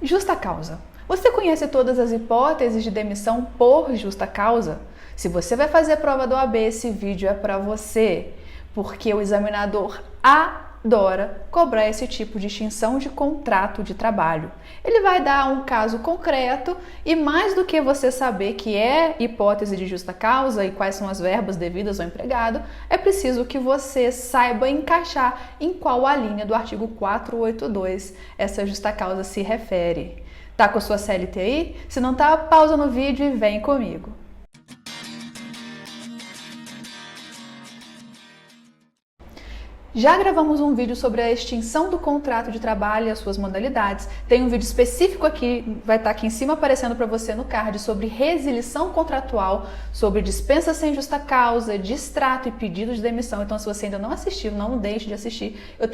Justa causa. Você conhece todas as hipóteses de demissão por justa causa? Se você vai fazer a prova da OAB, esse vídeo é para você, porque o examinador adora cobrar esse tipo de extinção de contrato de trabalho. Ele vai dar um caso concreto e, mais do que você saber que é hipótese de justa causa e quais são as verbas devidas ao empregado, é preciso que você saiba encaixar em qual a linha do artigo 482 essa justa causa se refere. Tá com a sua CLT aí? Se não tá, pausa no vídeo e vem comigo. Já gravamos um vídeo sobre a extinção do contrato de trabalho e as suas modalidades. Tem um vídeo específico aqui, vai estar aqui em cima aparecendo para você no card, sobre resilição contratual, sobre dispensa sem justa causa, distrato e pedido de demissão. Então, se você ainda não assistiu, não deixe de assistir. Eu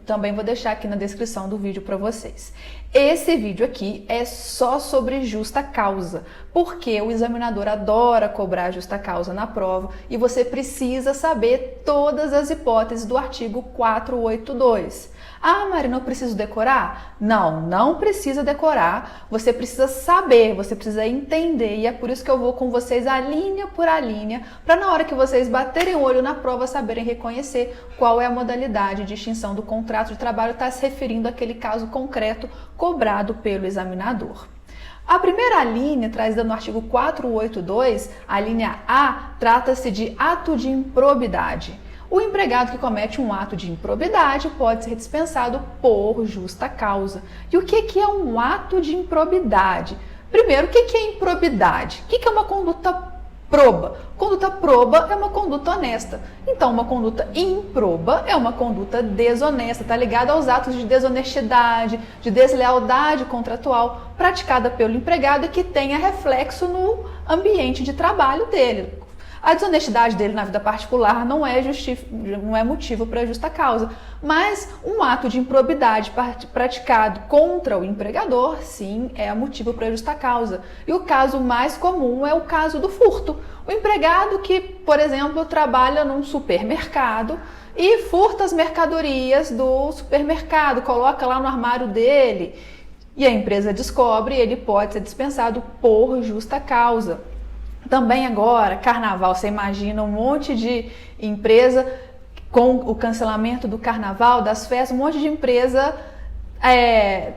também vou deixar aqui na descrição do vídeo para vocês. Esse vídeo aqui é só sobre justa causa, porque o examinador adora cobrar justa causa na prova e você precisa saber todas as hipóteses do artigo 482. Ah, Marina, eu preciso decorar? Não, não precisa decorar. Você precisa saber, você precisa entender. E é por isso que eu vou com vocês a linha por a linha, para na hora que vocês baterem o olho na prova, saberem reconhecer qual é a modalidade de extinção do contrato de trabalho, está se referindo àquele caso concreto cobrado pelo examinador. A primeira linha, trazida no artigo 482, a linha A, trata-se de ato de improbidade. O empregado que comete um ato de improbidade pode ser dispensado por justa causa. E o que é um ato de improbidade? Primeiro, o que é improbidade? O que é uma conduta proba? Conduta proba é uma conduta honesta. Então, uma conduta improba é uma conduta desonesta, está ligada aos atos de desonestidade, de deslealdade contratual praticada pelo empregado e que tenha reflexo no ambiente de trabalho dele. A desonestidade dele na vida particular não é motivo para justa causa, mas um ato de improbidade praticado contra o empregador, sim, é motivo para justa causa. E o caso mais comum é o caso do furto. O empregado que, por exemplo, trabalha num supermercado e furta as mercadorias do supermercado, coloca lá no armário dele e a empresa descobre, ele pode ser dispensado por justa causa. Também agora, carnaval, você imagina um monte de empresa com o cancelamento do carnaval, das festas, um monte de empresa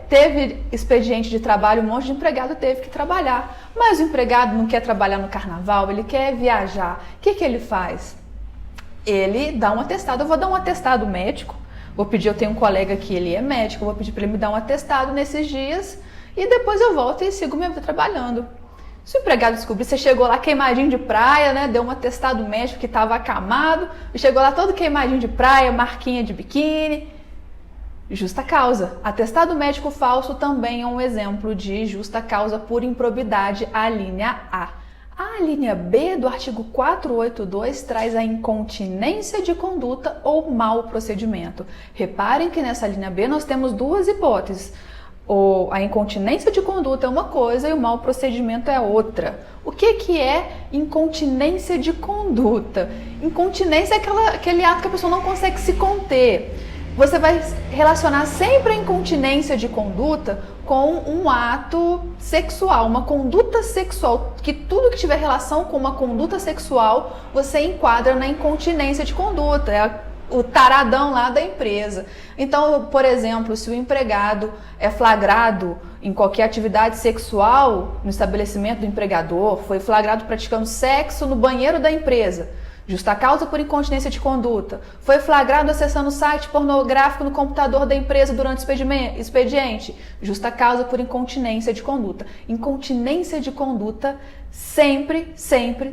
teve expediente de trabalho, um monte de empregado teve que trabalhar. Mas o empregado não quer trabalhar no carnaval, ele quer viajar. O que ele faz? Ele dá um atestado, eu vou dar um atestado médico, eu tenho um colega que ele é médico, vou pedir para ele me dar um atestado nesses dias e depois eu volto e sigo minha vida trabalhando. Se o empregado descobrir, você chegou lá queimadinho de praia, né? Deu um atestado médico que estava acamado, e chegou lá todo queimadinho de praia, marquinha de biquíni. Justa causa. Atestado médico falso também é um exemplo de justa causa por improbidade, a linha A. A linha B do artigo 482 traz a incontinência de conduta ou mau procedimento. Reparem que nessa linha B nós temos duas hipóteses. A incontinência de conduta é uma coisa e o mau procedimento é outra. O que é incontinência de conduta? Incontinência é aquele ato que a pessoa não consegue se conter. Você vai relacionar sempre a incontinência de conduta com um ato sexual, uma conduta sexual, que tudo que tiver relação com uma conduta sexual, você enquadra na incontinência de conduta. É o taradão lá da empresa. Então, por exemplo, se o empregado é flagrado em qualquer atividade sexual no estabelecimento do empregador, foi flagrado praticando sexo no banheiro da empresa, justa causa por incontinência de conduta, foi flagrado acessando o site pornográfico no computador da empresa durante o expediente, justa causa por incontinência de conduta. Incontinência de conduta sempre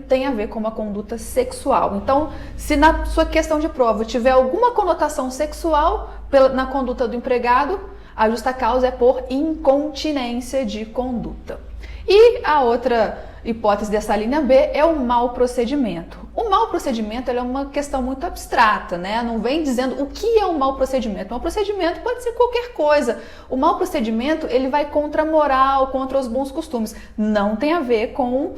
tem a ver com uma conduta sexual. Então, se na sua questão de prova tiver alguma conotação sexual na conduta do empregado, a justa causa é por incontinência de conduta. E a outra hipótese dessa linha B é o mau procedimento. O mau procedimento é uma questão muito abstrata, né? Não vem dizendo o que é um mau procedimento. Um mau procedimento pode ser qualquer coisa. O mau procedimento, ele vai contra a moral, contra os bons costumes. Não tem a ver com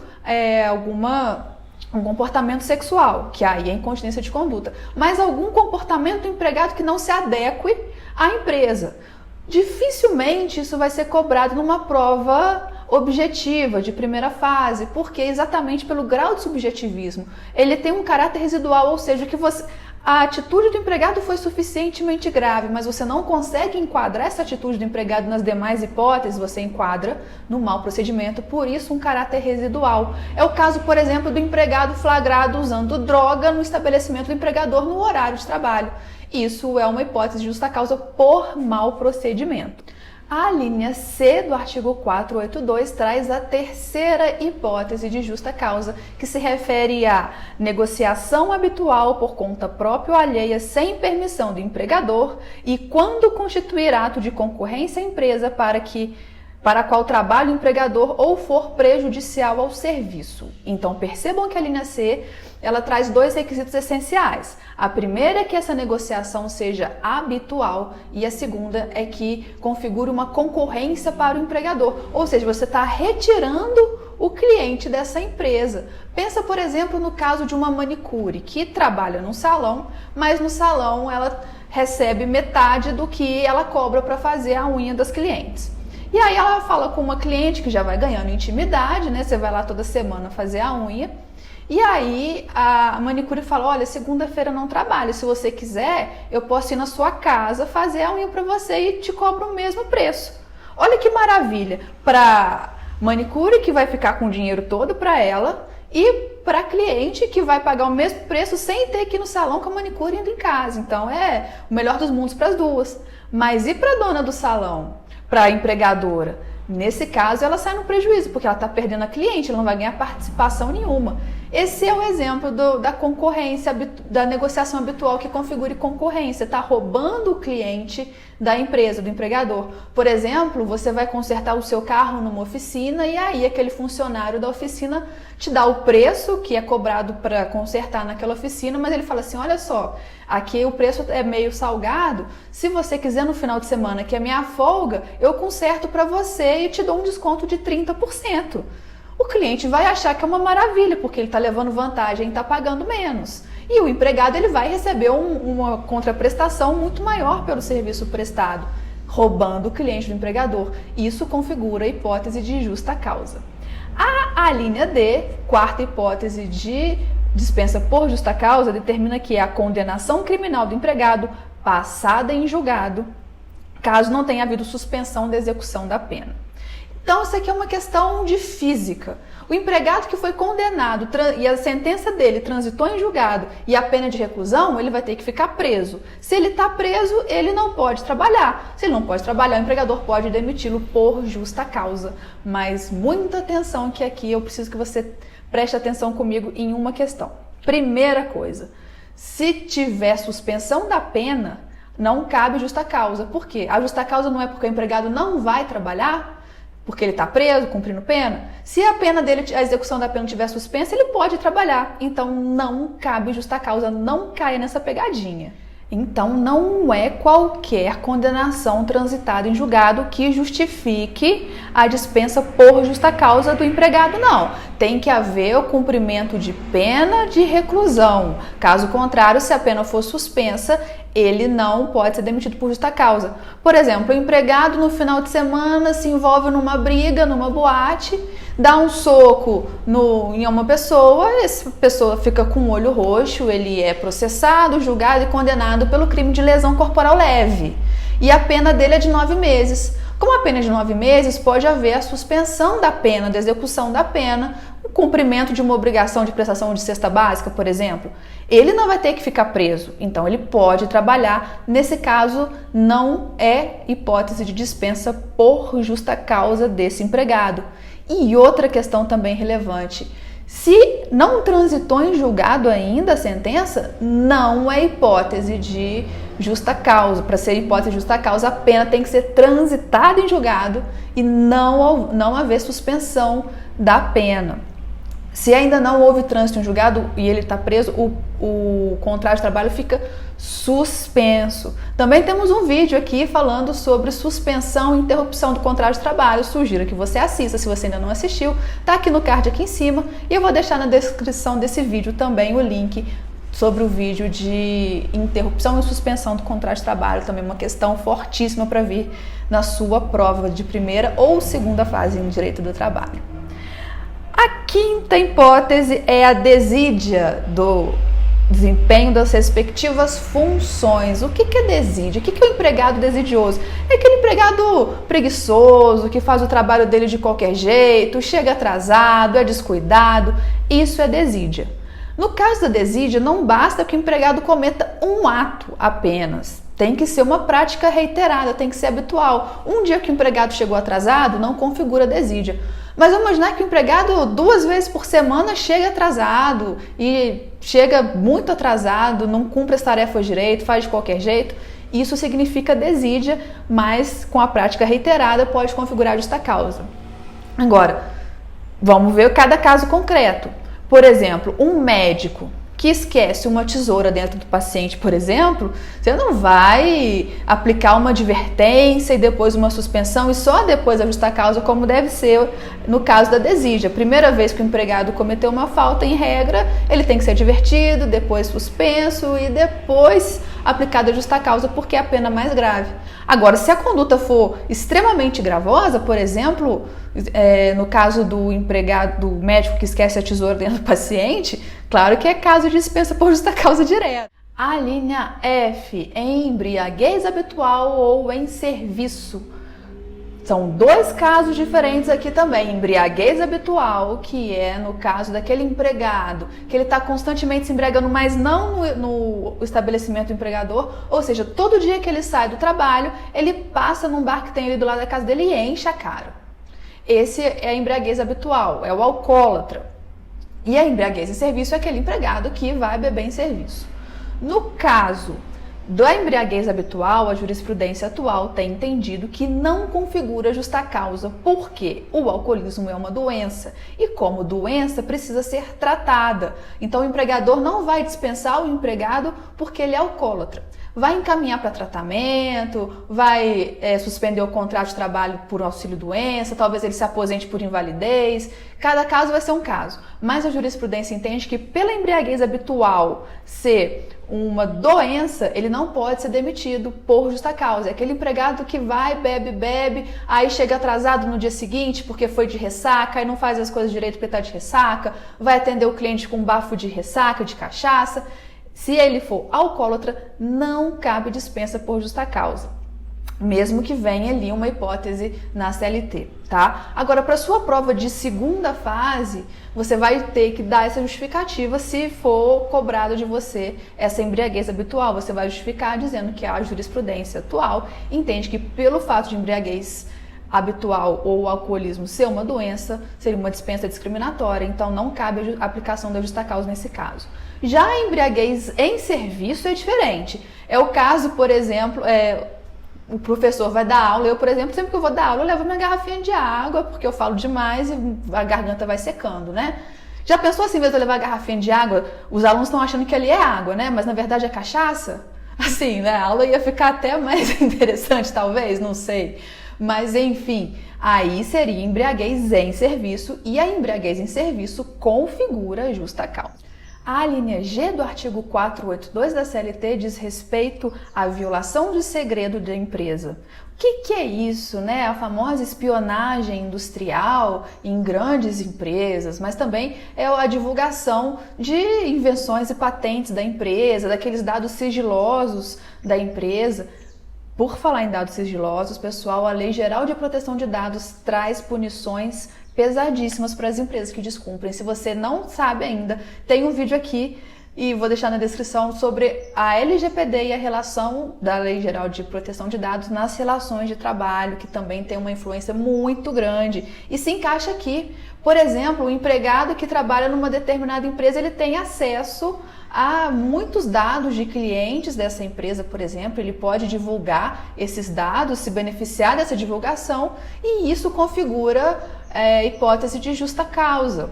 um comportamento sexual, que aí é incontinência de conduta. Mas algum comportamento do empregado que não se adeque à empresa. Dificilmente isso vai ser cobrado numa prova objetiva, de primeira fase, porque exatamente pelo grau de subjetivismo. Ele tem um caráter residual, ou seja, a atitude do empregado foi suficientemente grave, mas você não consegue enquadrar essa atitude do empregado nas demais hipóteses, você enquadra no mau procedimento, por isso um caráter residual. É o caso, por exemplo, do empregado flagrado usando droga no estabelecimento do empregador no horário de trabalho. Isso é uma hipótese de justa causa por mau procedimento. A linha C do artigo 482 traz a terceira hipótese de justa causa, que se refere à negociação habitual por conta própria ou alheia sem permissão do empregador e quando constituir ato de concorrência à empresa para a qual trabalha o empregador ou for prejudicial ao serviço. Então percebam que a linha C ela traz dois requisitos essenciais. A primeira é que essa negociação seja habitual e a segunda é que configure uma concorrência para o empregador, ou seja, você está retirando o cliente dessa empresa. Pensa, por exemplo, no caso de uma manicure que trabalha num salão, mas no salão ela recebe metade do que ela cobra para fazer a unha das clientes. E aí ela fala com uma cliente que já vai ganhando intimidade, né? Você vai lá toda semana fazer a unha. E aí a manicure fala, olha, segunda-feira não trabalho, se você quiser, eu posso ir na sua casa fazer a unha para você e te cobro o mesmo preço. Olha que maravilha, para manicure que vai ficar com o dinheiro todo para ela e para cliente que vai pagar o mesmo preço sem ter que ir no salão com a manicure indo em casa. Então é o melhor dos mundos para as duas. Mas e para a dona do salão, para a empregadora? Nesse caso, ela sai no prejuízo, porque ela está perdendo a cliente, ela não vai ganhar participação nenhuma. Esse é o exemplo da concorrência, da negociação habitual que configure concorrência. Está roubando o cliente da empresa, do empregador. Por exemplo, você vai consertar o seu carro numa oficina e aí aquele funcionário da oficina te dá o preço que é cobrado para consertar naquela oficina, mas ele fala assim, olha só, aqui o preço é meio salgado, se você quiser no final de semana, que é minha folga, eu conserto para você e te dou um desconto de 30%. O cliente vai achar que é uma maravilha, porque ele está levando vantagem e está pagando menos. E o empregado ele vai receber uma contraprestação muito maior pelo serviço prestado, roubando o cliente do empregador. Isso configura a hipótese de justa causa. A linha D, quarta hipótese de dispensa por justa causa, determina que é a condenação criminal do empregado passada em julgado, caso não tenha havido suspensão da execução da pena. Então, isso aqui é uma questão de física. O empregado que foi condenado e a sentença dele transitou em julgado e a pena de reclusão, ele vai ter que ficar preso. Se ele está preso, ele não pode trabalhar. Se ele não pode trabalhar, o empregador pode demiti-lo por justa causa. Mas muita atenção que aqui eu preciso que você preste atenção comigo em uma questão. Primeira coisa, se tiver suspensão da pena, não cabe justa causa. Por quê? A justa causa não é porque o empregado não vai trabalhar, porque ele está preso, cumprindo pena. Se a pena dele, a execução da pena estiver suspensa, ele pode trabalhar. Então não cabe justa causa, não caia nessa pegadinha. Então não é qualquer condenação transitada em julgado que justifique a dispensa por justa causa do empregado, não. Tem que haver o cumprimento de pena de reclusão. Caso contrário, se a pena for suspensa, ele não pode ser demitido por justa causa. Por exemplo, o empregado no final de semana se envolve numa briga, numa boate, dá um soco em uma pessoa, essa pessoa fica com o olho roxo, ele é processado, julgado e condenado pelo crime de lesão corporal leve. E a pena dele é de 9 meses. Como a pena é de 9 meses, pode haver a suspensão da pena, da execução da pena, o cumprimento de uma obrigação de prestação de cesta básica, por exemplo. Ele não vai ter que ficar preso, então ele pode trabalhar. Nesse caso, não é hipótese de dispensa por justa causa desse empregado. E outra questão também relevante, se não transitou em julgado ainda a sentença, não é hipótese de justa causa. Para ser hipótese de justa causa, a pena tem que ser transitada em julgado e não haver suspensão da pena. Se ainda não houve trânsito em julgado e ele está preso, o contrato de trabalho fica suspenso. Também temos um vídeo aqui falando sobre suspensão e interrupção do contrato de trabalho. Sugiro que você assista, se você ainda não assistiu, tá aqui no card aqui em cima e eu vou deixar na descrição desse vídeo também o link sobre o vídeo de interrupção e suspensão do contrato de trabalho, também uma questão fortíssima para vir na sua prova de primeira ou segunda fase em direito do trabalho. A quinta hipótese é a desídia do desempenho das respectivas funções. O que é desídia? O que é o empregado desidioso? É aquele empregado preguiçoso, que faz o trabalho dele de qualquer jeito, chega atrasado, é descuidado. Isso é desídia. No caso da desídia, não basta que o empregado cometa um ato apenas. Tem que ser uma prática reiterada, tem que ser habitual. Um dia que o empregado chegou atrasado, não configura desídia. Mas vamos imaginar que o empregado 2 vezes por semana chega atrasado e chega muito atrasado, não cumpre as tarefas direito, faz de qualquer jeito. Isso significa desídia, mas com a prática reiterada pode configurar justa causa. Agora, vamos ver cada caso concreto. Por exemplo, um médico que esquece uma tesoura dentro do paciente, por exemplo, você não vai aplicar uma advertência e depois uma suspensão e só depois a justa causa, como deve ser no caso da desídia. Primeira vez que o empregado cometeu uma falta, em regra, ele tem que ser advertido, depois suspenso e depois aplicada a justa causa, porque é a pena mais grave. Agora, se a conduta for extremamente gravosa, por exemplo, no caso do empregado, do médico que esquece a tesoura dentro do paciente, claro que é caso de dispensa por justa causa direta. A linha F, embriaguez habitual ou em serviço. São 2 casos diferentes aqui também. Embriaguez habitual, que é no caso daquele empregado, que ele está constantemente se embriagando, mas não no estabelecimento do empregador, ou seja, todo dia que ele sai do trabalho, ele passa num bar que tem ali do lado da casa dele e enche a cara. Esse é a embriaguez habitual, é o alcoólatra. E a embriaguez em serviço é aquele empregado que vai beber em serviço. No caso da embriaguez habitual, a jurisprudência atual tem entendido que não configura justa causa, porque o alcoolismo é uma doença e, como doença, precisa ser tratada. Então, o empregador não vai dispensar o empregado porque ele é alcoólatra. Vai encaminhar para tratamento, vai suspender o contrato de trabalho por auxílio-doença, talvez ele se aposente por invalidez. Cada caso vai ser um caso. Mas a jurisprudência entende que, pela embriaguez habitual ser uma doença, ele não pode ser demitido por justa causa. É aquele empregado que vai, bebe, aí chega atrasado no dia seguinte porque foi de ressaca, aí não faz as coisas direito porque está de ressaca, vai atender o cliente com um bafo de ressaca, de cachaça. Se ele for alcoólatra, não cabe dispensa por justa causa, mesmo que venha ali uma hipótese na CLT, tá? Agora, para sua prova de segunda fase, você vai ter que dar essa justificativa se for cobrado de você essa embriaguez habitual. Você vai justificar dizendo que a jurisprudência atual entende que, pelo fato de embriaguez habitual ou alcoolismo ser uma doença, seria uma dispensa discriminatória, então não cabe a aplicação da justa causa nesse caso. Já a embriaguez em serviço é diferente. É o caso, por exemplo, o professor vai dar aula, eu, por exemplo, sempre que eu vou dar aula, eu levo minha garrafinha de água, porque eu falo demais e a garganta vai secando, né? Já pensou assim, em vez de eu levar a garrafinha de água, os alunos estão achando que ali é água, né? Mas na verdade é cachaça? Assim, né? A aula ia ficar até mais interessante, talvez, não sei. Mas enfim, aí seria embriaguez em serviço e a embriaguez em serviço configura justa causa. A linha G do artigo 482 da CLT diz respeito à violação de segredo da empresa. O que é isso, né? A famosa espionagem industrial em grandes empresas, mas também é a divulgação de invenções e patentes da empresa, daqueles dados sigilosos da empresa. Por falar em dados sigilosos, pessoal, a Lei Geral de Proteção de Dados traz punições pesadíssimas para as empresas que descumprem. Se você não sabe ainda, tem um vídeo aqui e vou deixar na descrição sobre a LGPD e a relação da Lei Geral de Proteção de Dados nas relações de trabalho, que também tem uma influência muito grande e se encaixa aqui. Por exemplo, o empregado que trabalha numa determinada empresa, ele tem acesso a muitos dados de clientes dessa empresa, por exemplo, ele pode divulgar esses dados, se beneficiar dessa divulgação e isso configura hipótese de justa causa.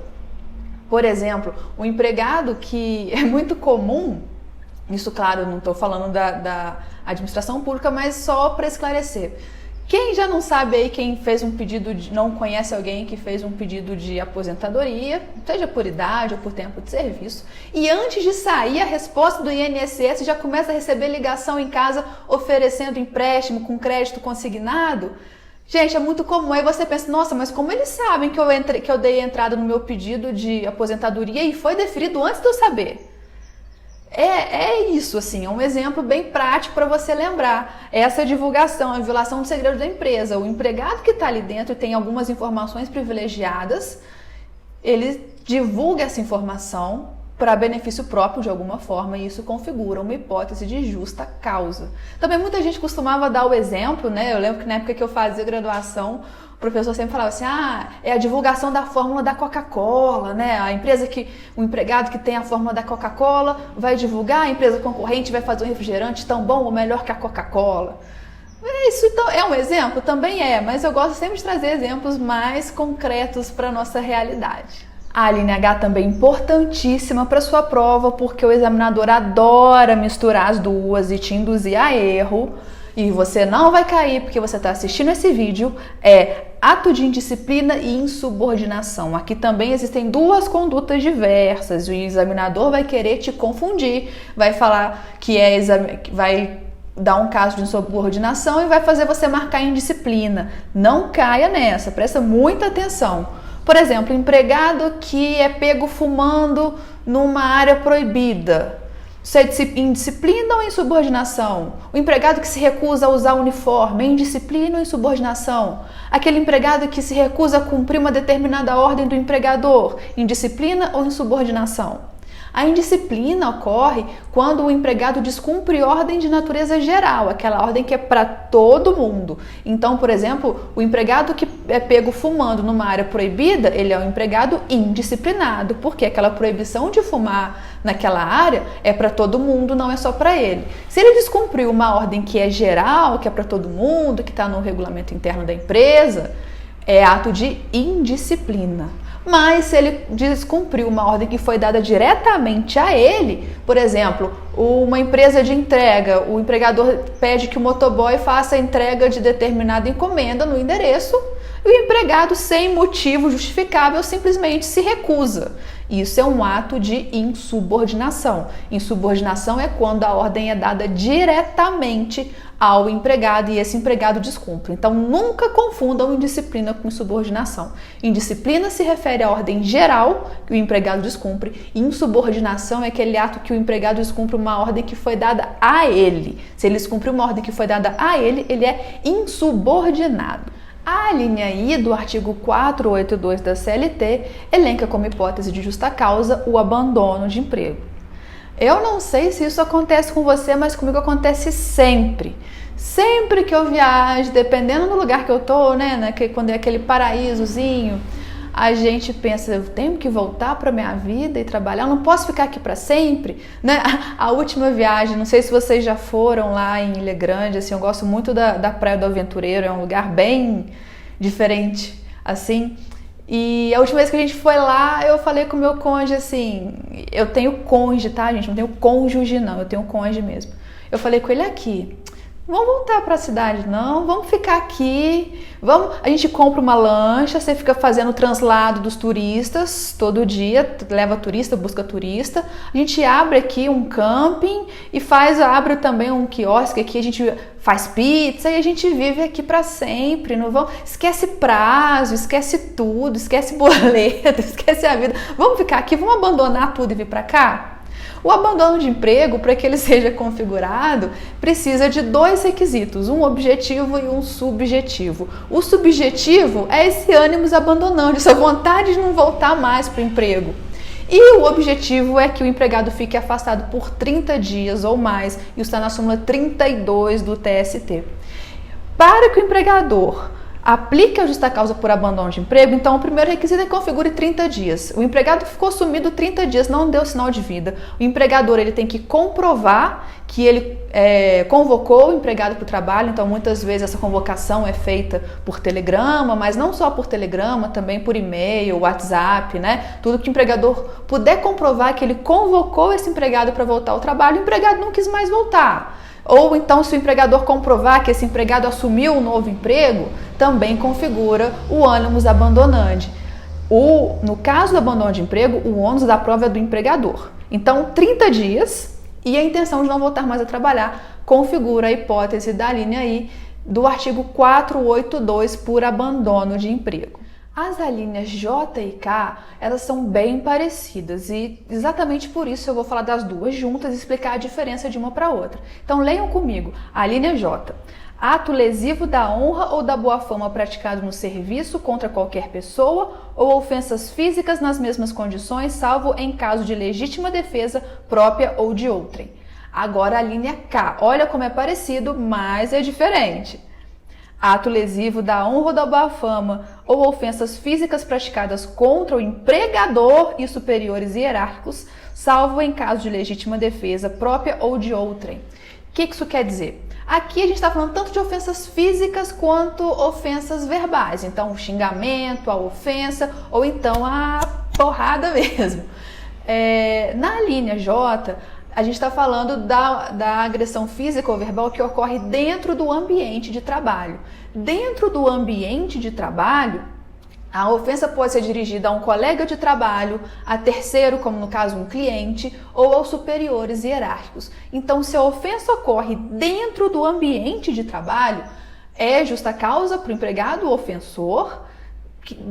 Por exemplo, o empregado que é muito comum, isso claro, não estou falando da administração pública, mas só para esclarecer, Quem já não sabe aí, quem fez um pedido não conhece alguém que fez um pedido de aposentadoria, seja por idade ou por tempo de serviço, e antes de sair a resposta do INSS já começa a receber ligação em casa oferecendo empréstimo com crédito consignado? Gente, é muito comum. Aí você pensa, nossa, mas como eles sabem que eu dei entrada no meu pedido de aposentadoria e foi deferido antes de eu saber? É isso, assim, é um exemplo bem prático para você lembrar. Essa divulgação, a violação do segredo da empresa. O empregado que está ali dentro tem algumas informações privilegiadas, ele divulga essa informação para benefício próprio de alguma forma, e isso configura uma hipótese de justa causa. Também muita gente costumava dar o exemplo, né? Eu lembro que na época que eu fazia graduação, o professor sempre falava assim, é a divulgação da fórmula da Coca-Cola, né? O empregado que tem a fórmula da Coca-Cola vai divulgar, a empresa concorrente vai fazer um refrigerante tão bom ou melhor que a Coca-Cola. Isso é um exemplo? Também é, mas eu gosto sempre de trazer exemplos mais concretos para a nossa realidade. A linha H também é importantíssima para sua prova, porque o examinador adora misturar as duas e te induzir a erro. E você não vai cair porque você está assistindo esse vídeo, ato de indisciplina e insubordinação. Aqui também existem duas condutas diversas. O examinador vai querer te confundir, vai falar que vai dar um caso de insubordinação e vai fazer você marcar indisciplina. Não caia nessa, presta muita atenção. Por exemplo, empregado que é pego fumando numa área proibida. Isso é indisciplina ou insubordinação? O empregado que se recusa a usar uniforme é indisciplina ou insubordinação? Aquele empregado que se recusa a cumprir uma determinada ordem do empregador, indisciplina ou insubordinação? A indisciplina ocorre quando o empregado descumpre ordem de natureza geral, aquela ordem que é para todo mundo. Então, por exemplo, o empregado que é pego fumando numa área proibida, ele é um empregado indisciplinado, porque aquela proibição de fumar naquela área é para todo mundo, não é só para ele. Se ele descumpriu uma ordem que é geral, que é para todo mundo, que está no regulamento interno da empresa, é ato de indisciplina. Mas se ele descumpriu uma ordem que foi dada diretamente a ele, por exemplo, uma empresa de entrega, o empregador pede que o motoboy faça a entrega de determinada encomenda no endereço e o empregado, sem motivo justificável, simplesmente se recusa. Isso é um ato de insubordinação. Insubordinação é quando a ordem é dada diretamente ao empregado e esse empregado descumpre. Então, nunca confundam indisciplina com insubordinação. Indisciplina se refere à ordem geral que o empregado descumpre. Insubordinação é aquele ato que o empregado descumpre uma ordem que foi dada a ele. Se ele descumprir uma ordem que foi dada a ele, ele é insubordinado. A linha I do artigo 482 da CLT elenca como hipótese de justa causa o abandono de emprego. Eu não sei se isso acontece com você, mas comigo acontece sempre. Sempre que eu viajo, dependendo do lugar que eu tô, né, quando é aquele paraísozinho, a gente pensa, eu tenho que voltar para minha vida e trabalhar, eu não posso ficar aqui para sempre, né? A última viagem, não sei se vocês já foram lá em Ilha Grande, assim, eu gosto muito da Praia do Aventureiro, é um lugar bem diferente, assim. E a última vez que a gente foi lá, eu falei com o meu cônjuge assim, eu tenho cônjuge, tá, gente? Não tenho cônjuge, não, eu tenho cônjuge mesmo. Eu falei com ele aqui, vamos voltar para a cidade, não, vamos ficar aqui, a gente compra uma lancha, você fica fazendo o translado dos turistas todo dia, leva turista, busca turista, a gente abre aqui um camping e abre também um quiosque aqui, a gente faz pizza e a gente vive aqui para sempre, esquece prazo, esquece tudo, esquece boleto, esquece a vida, vamos ficar aqui, vamos abandonar tudo e vir para cá? O abandono de emprego, para que ele seja configurado, precisa de dois requisitos, um objetivo e um subjetivo. O subjetivo é esse ânimo abandonando, essa vontade de não voltar mais para o emprego. E o objetivo é que o empregado fique afastado por 30 dias ou mais, isso está na súmula 32 do TST. Para que o empregador aplique a justa causa por abandono de emprego, então o primeiro requisito é que configure 30 dias. O empregado ficou sumido 30 dias, não deu sinal de vida. O empregador ele tem que comprovar que ele convocou o empregado para o trabalho, então muitas vezes essa convocação é feita por telegrama, mas não só por telegrama, também por e-mail, WhatsApp, né? Tudo que o empregador puder comprovar que ele convocou esse empregado para voltar ao trabalho, o empregado não quis mais voltar. Ou então, se o empregador comprovar que esse empregado assumiu um novo emprego, também configura o ônus abandonandi. No caso do abandono de emprego, o ônus da prova é do empregador. Então, 30 dias e a intenção de não voltar mais a trabalhar configura a hipótese da linha I do artigo 482 por abandono de emprego. As alíneas J e K, elas são bem parecidas e exatamente por isso eu vou falar das duas juntas e explicar a diferença de uma para outra. Então leiam comigo. A linha J. Ato lesivo da honra ou da boa-fama praticado no serviço contra qualquer pessoa ou ofensas físicas nas mesmas condições, salvo em caso de legítima defesa própria ou de outrem. Agora a linha K. Olha como é parecido, mas é diferente. Ato lesivo da honra ou da boa-fama ou ofensas físicas praticadas contra o empregador e superiores hierárquicos, salvo em caso de legítima defesa própria ou de outrem. O que isso quer dizer? Aqui a gente está falando tanto de ofensas físicas quanto ofensas verbais. Então, o xingamento, a ofensa ou então a porrada mesmo. Na linha J, a gente está falando da agressão física ou verbal que ocorre dentro do ambiente de trabalho. Dentro do ambiente de trabalho, a ofensa pode ser dirigida a um colega de trabalho, a terceiro, como no caso um cliente, ou aos superiores hierárquicos. Então, se a ofensa ocorre dentro do ambiente de trabalho, é justa causa para o empregado ou ofensor,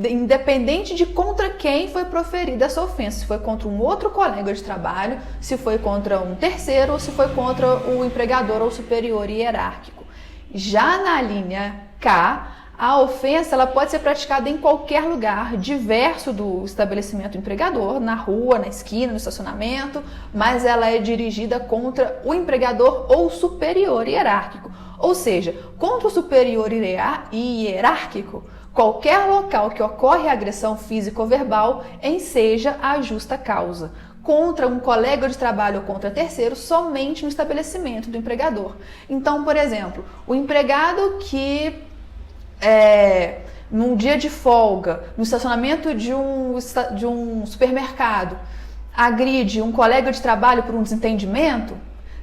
independente de contra quem foi proferida essa ofensa, se foi contra um outro colega de trabalho, se foi contra um terceiro ou se foi contra o empregador ou superior hierárquico. Já na linha K, a ofensa ela pode ser praticada em qualquer lugar diverso do estabelecimento empregador, na rua, na esquina, no estacionamento, mas ela é dirigida contra o empregador ou superior hierárquico. Ou seja, contra o superior hierárquico, qualquer local que ocorre agressão física ou verbal enseja a justa causa. Contra um colega de trabalho ou contra terceiro, somente no estabelecimento do empregador. Então, por exemplo, o empregado que num dia de folga, no estacionamento de um supermercado, agride um colega de trabalho por um desentendimento,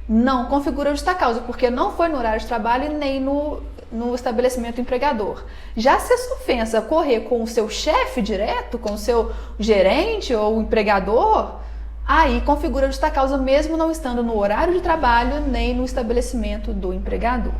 não configura justa causa, porque não foi no horário de trabalho e nem no estabelecimento empregador. Já se essa ofensa ocorrer com o seu chefe direto, com o seu gerente ou empregador, aí configura justa causa mesmo não estando no horário de trabalho nem no estabelecimento do empregador.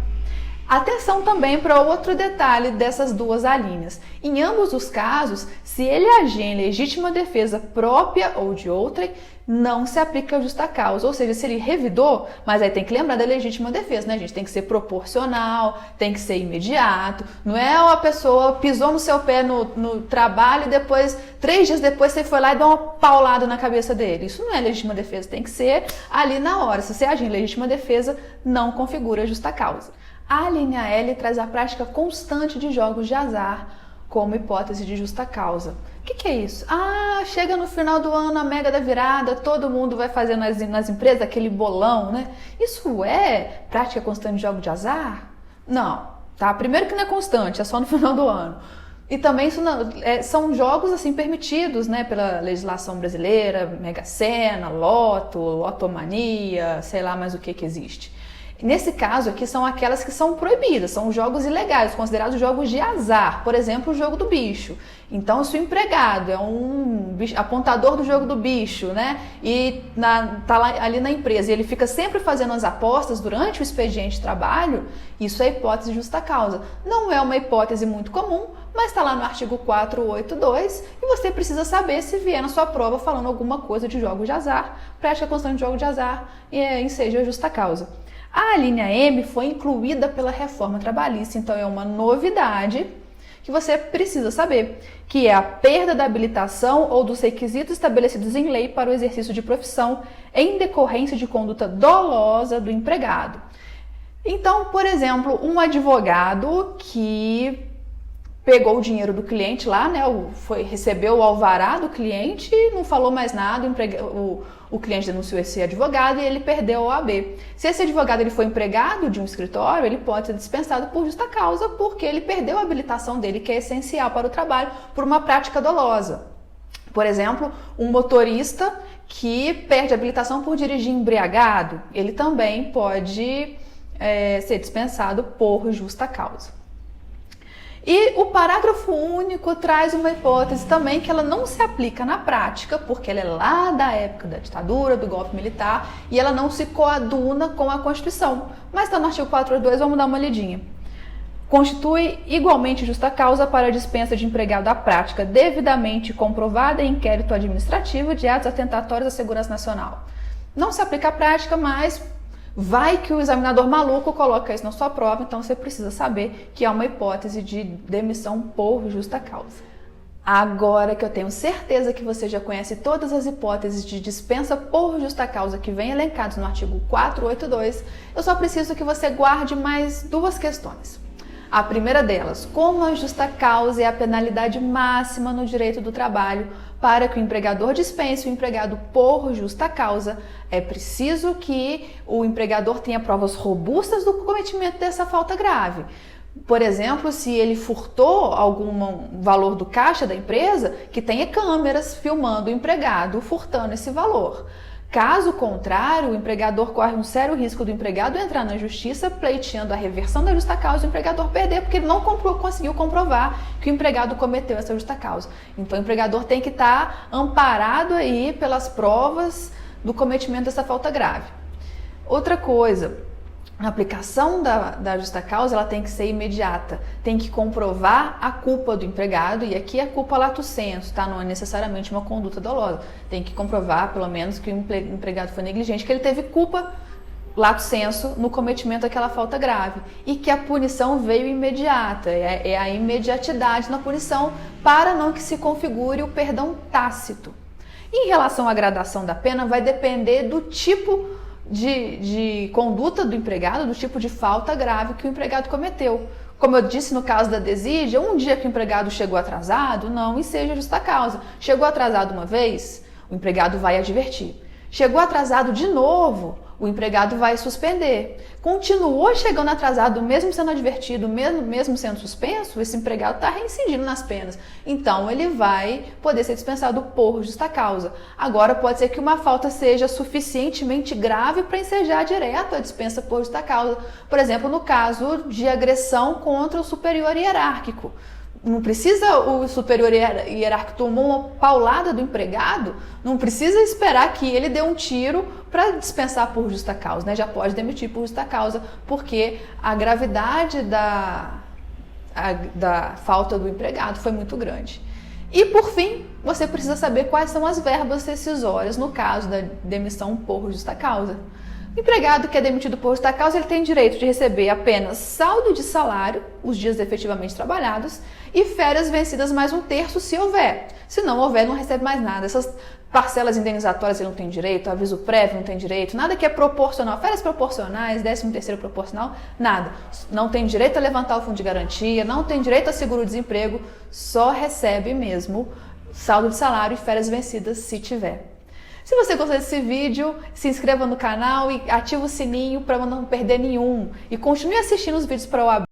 Atenção também para outro detalhe dessas duas alíneas. Em ambos os casos, se ele agir em legítima defesa própria ou de outrem, não se aplica a justa causa. Ou seja, se ele revidou, mas aí tem que lembrar da legítima defesa, né, gente? Tem que ser proporcional, tem que ser imediato. Não é a pessoa pisou no seu pé no trabalho e depois, 3 dias depois, você foi lá e deu uma paulada na cabeça dele. Isso não é legítima defesa, tem que ser ali na hora. Se você agir em legítima defesa, não configura justa causa. A linha L traz a prática constante de jogos de azar como hipótese de justa causa. O que é isso? Chega no final do ano, a mega da virada, todo mundo vai fazer nas empresas aquele bolão, né? Isso é prática constante de jogos de azar? Não, tá? Primeiro que não é constante, é só no final do ano. E também isso são jogos assim permitidos, né, pela legislação brasileira, Mega Sena, Loto, Lotomania, sei lá mais o que existe. Nesse caso aqui são aquelas que são proibidas, são jogos ilegais, considerados jogos de azar. Por exemplo, o jogo do bicho. Então, se o empregado é um apontador do jogo do bicho, né, e tá lá, ali na empresa e ele fica sempre fazendo as apostas durante o expediente de trabalho, isso é hipótese de justa causa. Não é uma hipótese muito comum, mas está lá no artigo 482 e você precisa saber se vier na sua prova falando alguma coisa de jogos de azar, prática constante de jogos de azar e enseja justa causa. A linha M foi incluída pela reforma trabalhista, então é uma novidade que você precisa saber, que é a perda da habilitação ou dos requisitos estabelecidos em lei para o exercício de profissão em decorrência de conduta dolosa do empregado. Então, por exemplo, um advogado que pegou o dinheiro do cliente lá, né, recebeu o alvará do cliente e não falou mais nada, o cliente denunciou esse advogado e ele perdeu a OAB. Se esse advogado ele foi empregado de um escritório, ele pode ser dispensado por justa causa porque ele perdeu a habilitação dele, que é essencial para o trabalho, por uma prática dolosa. Por exemplo, um motorista que perde a habilitação por dirigir embriagado, ele também pode ser dispensado por justa causa. E o parágrafo único traz uma hipótese também que ela não se aplica na prática, porque ela é lá da época da ditadura, do golpe militar, e ela não se coaduna com a Constituição. Mas está no artigo 482, vamos dar uma lidinha. Constitui igualmente justa causa para a dispensa de empregado à prática devidamente comprovada em inquérito administrativo de atos atentatórios à segurança nacional. Não se aplica à prática, mas vai que o examinador maluco coloca isso na sua prova, então você precisa saber que há uma hipótese de demissão por justa causa. Agora que eu tenho certeza que você já conhece todas as hipóteses de dispensa por justa causa que vem elencadas no artigo 482, eu só preciso que você guarde mais duas questões. A primeira delas, como a justa causa é a penalidade máxima no direito do trabalho para que o empregador dispense o empregado por justa causa, é preciso que o empregador tenha provas robustas do cometimento dessa falta grave. Por exemplo, se ele furtou algum valor do caixa da empresa, que tenha câmeras filmando o empregado furtando esse valor. Caso contrário, o empregador corre um sério risco do empregado entrar na justiça pleiteando a reversão da justa causa e o empregador perder, porque ele não conseguiu comprovar que o empregado cometeu essa justa causa. Então, o empregador tem que estar amparado aí pelas provas do cometimento dessa falta grave. Outra coisa, a aplicação da justa causa ela tem que ser imediata, tem que comprovar a culpa do empregado, e aqui a culpa lato sensu, tá? Não é necessariamente uma conduta dolosa, tem que comprovar pelo menos que o empregado foi negligente, que ele teve culpa lato sensu no cometimento daquela falta grave e que a punição veio imediata, é a imediatidade na punição para não que se configure o perdão tácito. Em relação à gradação da pena, vai depender do tipo de conduta do empregado, do tipo de falta grave que o empregado cometeu. Como eu disse no caso da desídia, um dia que o empregado chegou atrasado, não enseja justa causa. Chegou atrasado uma vez, o empregado vai advertir. Chegou atrasado de novo, o empregado vai suspender. Continuou chegando atrasado, mesmo sendo advertido, mesmo sendo suspenso, esse empregado está reincidindo nas penas. Então, ele vai poder ser dispensado por justa causa. Agora, pode ser que uma falta seja suficientemente grave para ensejar direto a dispensa por justa causa. Por exemplo, no caso de agressão contra o superior hierárquico. Não precisa o superior hierárquico tomar uma paulada do empregado, não precisa esperar que ele dê um tiro para dispensar por justa causa, né? Já pode demitir por justa causa, porque a gravidade da falta do empregado foi muito grande. E por fim, você precisa saber quais são as verbas rescisórias no caso da demissão por justa causa. O empregado que é demitido por justa causa, ele tem direito de receber apenas saldo de salário, os dias efetivamente trabalhados, e férias vencidas mais um terço se houver. Se não houver, não recebe mais nada. Essas parcelas indenizatórias ele não tem direito, aviso prévio não tem direito, nada que é proporcional, férias proporcionais, 13º proporcional, nada. Não tem direito a levantar o fundo de garantia, não tem direito a seguro-desemprego, só recebe mesmo saldo de salário e férias vencidas se tiver. Se você gostou desse vídeo, se inscreva no canal e ative o sininho para não perder nenhum. E continue assistindo os vídeos para o OAB.